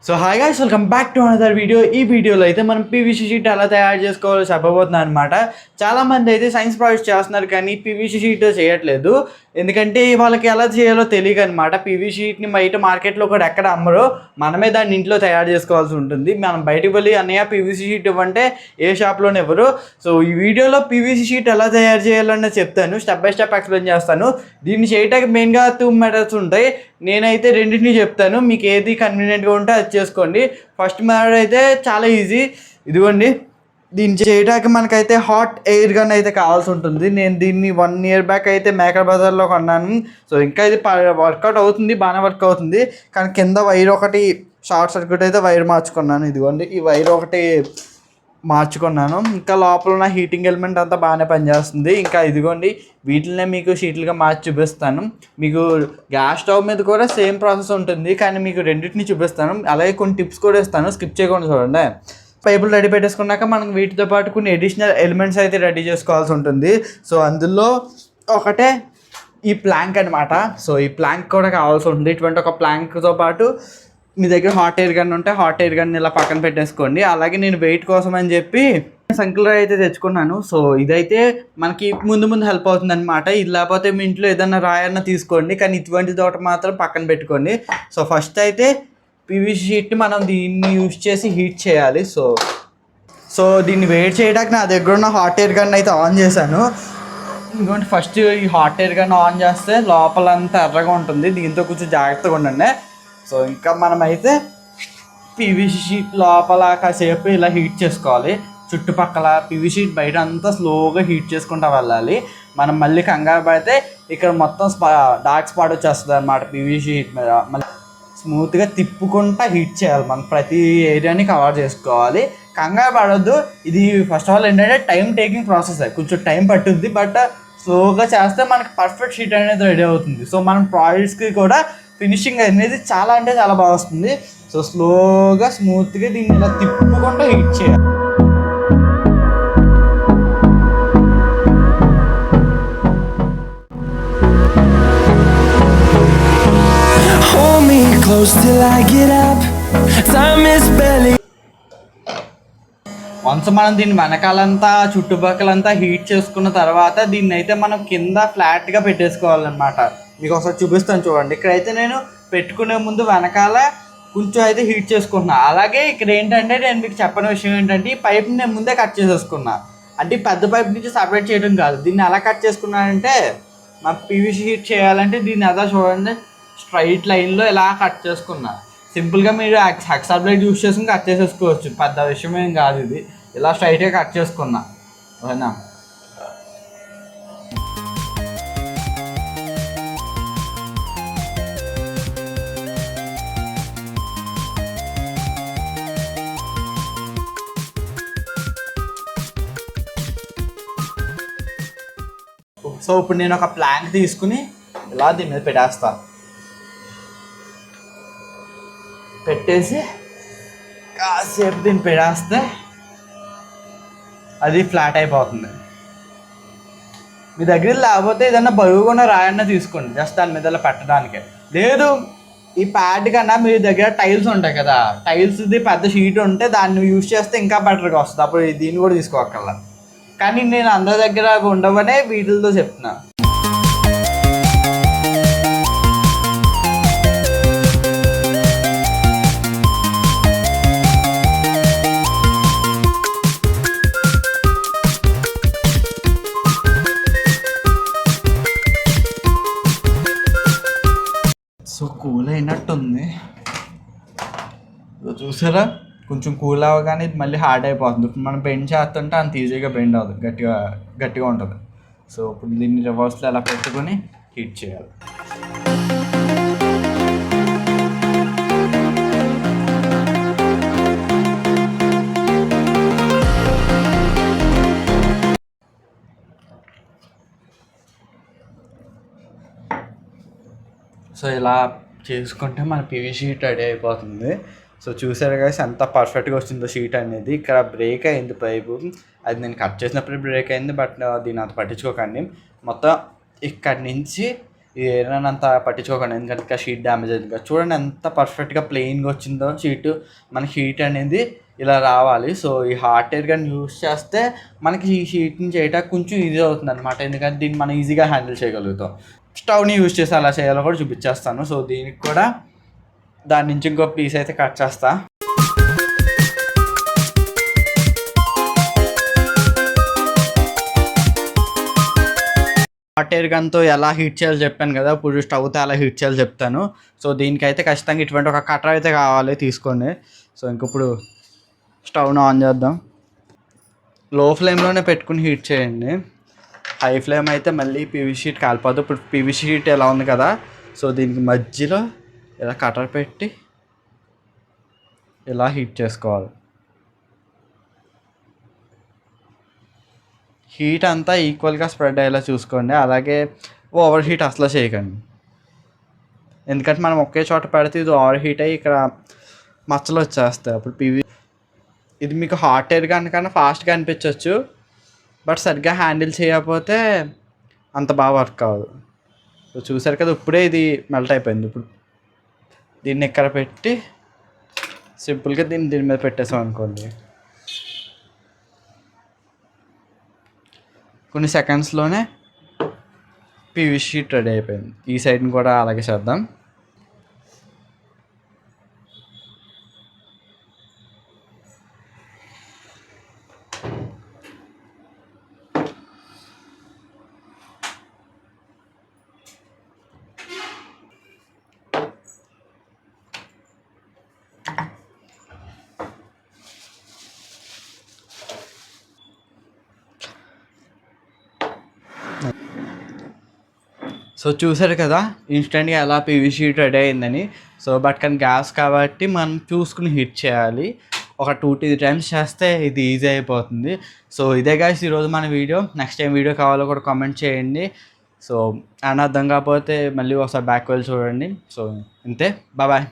So hi guys, welcome back to another video. ఈ వీడియోలో అయితే మనం పీవీసీ షీట్ ఎలా తయారు చేసుకోవాలో చెప్పబోతున్నాను అనమాట. చాలామంది అయితే సైన్స్ ప్రాజెక్ట్ చేస్తున్నారు కానీ పీవీసీ షీట్ చేయట్లేదు. ఎందుకంటే వాళ్ళకి ఎలా చేయాలో తెలియదు అనమాట. పీవీసీ షీట్ని బయట మార్కెట్లో కూడా ఎక్కడ అమ్మరో, మనమే దాన్ని ఇంట్లో తయారు చేసుకోవాల్సి ఉంటుంది. మనం బయటకు వెళ్ళి అన్నయ్య పీవీసీ షీట్ ఇవ్వంటే ఏ షాప్లోనే ఎవరు. సో ఈ వీడియోలో పీవీసీ షీట్ ఎలా తయారు చేయాలన్నా చెప్తాను, స్టెప్ బై స్టెప్ ఎక్స్ప్లెయిన్ చేస్తాను. దీన్ని చేయడానికి మెయిన్గా 2 మెథడ్స్ ఉంటాయి. నేనైతే రెండింటిని చెప్తాను, మీకు ఏది కన్వీనియంట్గా ఉంటే అది చేసుకోండి. ఫస్ట్ మెథడ్ అయితే చాలా ఈజీ. ఇదిగోండి, దీన్ని చేయడానికి మనకైతే హాట్ ఎయిర్ గన్ అయితే కావాల్సి ఉంటుంది. నేను దీన్ని 1 year బ్యాక్ అయితే మేకర్ బజార్లో కొన్నాను. సో ఇంకా ఇది వర్కౌట్ అవుతుంది, బాగానే వర్క్ అవుతుంది. కానీ కింద వైర్ ఒకటి షార్ట్ సర్క్యూట్ అయితే వైర్ మార్చుకున్నాను. ఇదిగోండి, ఈ వైర్ ఒకటి మార్చుకున్నాను. ఇంకా లోపల ఉన్న హీటింగ్ ఎలిమెంట్ అంతా బాగానే పనిచేస్తుంది. ఇంకా ఇదిగోండి, వీటినే మీకు షీట్లుగా మార్చి చూపిస్తాను. మీకు గ్యాస్ స్టవ్ మీద కూడా సేమ్ ప్రాసెస్ ఉంటుంది, కానీ మీకు రెండింటిని చూపిస్తాను. అలాగే కొన్ని టిప్స్ కూడా ఇస్తాను, స్కిప్ చేయకుండా చూడండి. పైపులు రెడీ పెట్టేసుకున్నాక మనం వీటితో పాటు కొన్ని అడిషనల్ ఎలిమెంట్స్ అయితే రెడీ చేసుకోవాల్సి ఉంటుంది. సో అందులో ఒకటే ఈ ప్లాంక్ అనమాట. సో ఈ ప్లాంక్ కూడా కావాల్సి ఉంటుంది. ఇటువంటి ఒక ప్లాంక్తో పాటు మీ దగ్గర హాట్ ఎయిర్ గన్ ఉంటే హాట్ ఎయిర్ గన్ ఇలా పక్కన పెట్టేసుకోండి. అలాగే నేను వెయిట్ కోసం అని చెప్పి సంకులర్ అయితే తెచ్చుకున్నాను. సో ఇదైతే మనకి ముందు హెల్ప్ అవుతుంది అనమాట. ఇది లేకపోతే మీ ఇంట్లో ఏదైనా రాయన్న తీసుకోండి, కానీ ఇటువంటి తోట మాత్రం పక్కన పెట్టుకోండి. సో ఫస్ట్ అయితే పీవీసీ షీట్ని మనం దీన్ని యూజ్ చేసి హీట్ చేయాలి. సో దీన్ని వేడి చేయడానికి నా దగ్గర ఉన్న హాట్ ఎయిర్ గన్ అయితే ఆన్ చేశాను. ఇంకోటి, ఫస్ట్ ఈ హాట్ ఎయిర్ గన్ ఆన్ చేస్తే లోపలంతా ఎర్రగా ఉంటుంది, దీంతో కొంచెం జాగ్రత్తగా ఉండండి. సో ఇంకా మనమైతే పీవీసీ షీట్ లోపల కాసేపు ఇలా హీట్ చేసుకోవాలి. చుట్టుపక్కల పీవీసీ షీట్ బయట అంతా స్లోగా హీట్ చేసుకుంటూ వెళ్ళాలి. మనం మళ్ళీ కంగారు పడితే ఇక్కడ మొత్తం డార్క్ స్పాట్ వచ్చేస్తుంది అనమాట పీవీసీ షీట్ మీద. మళ్ళీ స్మూత్గా తిప్పుకుంటా హీట్ చేయాలి. మనం ప్రతి ఏరియాని కవర్ చేసుకోవాలి. కంగారు పడొద్దు. ఇది ఫస్ట్ ఆఫ్ ఆల్ ఏంటంటే టైం టేకింగ్ ప్రాసెస్, కొంచెం టైం పట్టుద్ది. బట్ స్లోగా చేస్తే మనకి పర్ఫెక్ట్ షీట్ అనేది రెడీ అవుతుంది. సో మనం ప్రాజెక్ట్స్కి కూడా ఫినిషింగ్ అనేది చాలా అంటే చాలా బాగా వస్తుంది. సో స్లోగా స్మూత్గా దీన్ని ఇలా తిప్పుకుంటూ హీట్ చేయాలి. Close till I get up. Time is barely. Once మనం దీన్ని వెనకాలంతా చుట్టుపక్కలంతా హీట్ చేసుకున్న తర్వాత దీన్ని అయితే మనం కింద ఫ్లాట్గా పెట్టేసుకోవాలన్నమాట. మీకు ఒకసారి చూపిస్తాను చూడండి. ఇక్కడైతే నేను పెట్టుకునే ముందు వెనకాల కొంచెం అయితే హీట్ చేసుకుంటున్నా. అలాగే ఇక్కడ ఏంటంటే నేను మీకు చెప్పని విషయం ఏంటంటే, ఈ పైప్ని నేను ముందే కట్ చేసేసుకున్నా. అంటే పెద్ద పైప్ నుంచి సపరేట్ చేయడం కాదు. దీన్ని ఎలా కట్ చేసుకున్నానంటే, మా పీవీసీ హీట్ చేయాలంటే దీన్ని అదా చూడండి, స్ట్రైట్ లైన్లో ఇలా కట్ చేసుకున్నా. సింపుల్గా మీరు హెక్సా బ్లేడ్ యూస్ చేసుకుని కట్ చేసేసుకోవచ్చు, పెద్ద విషయం ఏం కాదు. ఇది ఇలా స్ట్రైట్గా కట్ చేసుకున్నా. ఓకేనా? సో ఇప్పుడు నేను ఒక ప్లాంక్ తీసుకుని ఇలా దీని మీద పెట్టేస్తాను. పెట్టేసి కాసేపు దీన్ని పెట్టేస్తే అది ఫ్లాట్ అయిపోతుంది. మీ దగ్గర లేకపోతే ఏదన్నా బరువుగా ఉన్న రాయన్న తీసుకోండి, జస్ట్ దాని మీద ఇలా పెట్టడానికి. లేదు, ఈ ప్యాడ్ కన్నా మీ దగ్గర టైల్స్ ఉంటాయి కదా, టైల్స్ది పెద్ద షీట్ ఉంటే దాన్ని యూజ్ చేస్తే ఇంకా బెటర్గా వస్తుంది. అప్పుడు దీన్ని కూడా తీసుకోకల్లా. కానీ నేను అందరి దగ్గర ఉండవనే వీటితో చెప్తున్నా. సో కూల్ అయినట్టుంది, చూసారా? కొంచెం కూల్ అవ్వగానే ఇది మళ్ళీ హార్డ్ అయిపోతుంది. ఇప్పుడు మనం బెండ్ చేస్తుంటే అంత ఈజీగా బెండ్ అవ్వదు, గట్టిగా ఉంటుంది. సో ఇప్పుడు దీన్ని రివర్స్లో ఎలా పెట్టుకొని హీట్ చేయాలి. సో ఇలా చేసుకుంటే మన పీవీసీ షీట్ రెడీ అయిపోతుంది. సో చూసారు కదా ఎంత పర్ఫెక్ట్గా వచ్చిందో షీట్ అనేది. ఇక్కడ బ్రేక్ అయింది పైపు, అది నేను కట్ చేసినప్పుడు బ్రేక్ అయింది. బట్ దీని అంత పట్టించుకోకండి. మొత్తం ఇక్కడి నుంచి ఇది ఏదైనా అంత పట్టించుకోకండి, ఎందుకంటే షీట్ డ్యామేజ్ అయింది కదా. చూడండి ఎంత పర్ఫెక్ట్గా ప్లెయిన్గా వచ్చిందో షీటు. మనకి హీట్ అనేది ఇలా రావాలి. సో ఈ హాట్ ఎయిర్ గన్ యూస్ చేస్తే మనకి ఈ షీట్ని చేయడానికి కొంచెం ఈజీ అవుతుంది అనమాట, ఎందుకంటే దీన్ని మనం ఈజీగా హ్యాండిల్ చేయగలుగుతాం. స్టవ్ని యూజ్ చేసి అలా చేయాలో కూడా చూపించేస్తాను. సో దీనికి కూడా దాని నుంచి ఇంకో పీస్ అయితే కట్ చేస్తా. హాట్ ఎయిర్ గన్తో ఎలా హీట్ చేయాలో చెప్పాను కదా, ఇప్పుడు స్టవ్తో ఎలా హీట్ చేయాలో చెప్తాను. సో దీనికైతే ఖచ్చితంగా ఇటువంటి ఒక కట్టర్ అయితే కావాలి, తీసుకోండి. సో ఇంకప్పుడు స్టవ్ను ఆన్ చేద్దాం. లో ఫ్లేమ్లోనే పెట్టుకుని హీట్ చేయండి. హై ఫ్లేమ్ అయితే మళ్ళీ పీవీసీ షీట్ కాలిపోద్దు. ఇప్పుడు పీవీసీ షీట్ ఎలా ఉంది కదా, సో దీనికి మధ్యలో ఇలా కట్టర్ పెట్టి ఇలా హీట్ చేసుకోవాలి. హీట్ అంతా ఈక్వల్గా స్ప్రెడ్ అయ్యేలా చూసుకోండి, అలాగే ఓవర్ హీట్ అసలు చేయకండి, ఎందుకంటే మనం ఒకే చోట పెడితే ఇది ఓవర్ హీట్ అయ్యి ఇక్కడ మచ్చలు వచ్చేస్తాయి. అప్పుడు ఇది మీకు హాట్ ఎయిర్ గన్ కన్నా ఫాస్ట్గా అనిపించవచ్చు, బట్ సరిగ్గా హ్యాండిల్ చేయకపోతే అంత బాగా వర్క్ అవ్వదు. సో చూసారు కదా, ఇప్పుడే ఇది మెల్ట్ అయిపోయింది. ఇప్పుడు దీన్ని ఇక్కడ పెట్టి సింపుల్గా దీని మీద పెట్టేసాం అనుకోండి, కొన్ని సెకండ్స్లోనే పీవీసీ షీట్ రెడీ అయిపోయింది. ఈ సైడ్ని కూడా అలాగే చేద్దాం. సో చూసారు కదా ఇన్స్టెంట్గా ఎలా పీవీసీ షీట్ రెడీ అయిందని. సో బట్ కానీ గ్యాస్ కాబట్టి మనం చూసుకుని హీట్ చేయాలి. ఒక 2-3 టైమ్స్ చేస్తే ఇది ఈజీ అయిపోతుంది. సో ఇదే గాయ్స్ ఈరోజు మన వీడియో. నెక్స్ట్ టైం వీడియో కావాలో కూడా కామెంట్ చేయండి. సో అని అర్థం కాకపోతే మళ్ళీ ఒకసారి బ్యాక్ వెళ్ళి చూడండి. సో ఇంతే, బాయ్.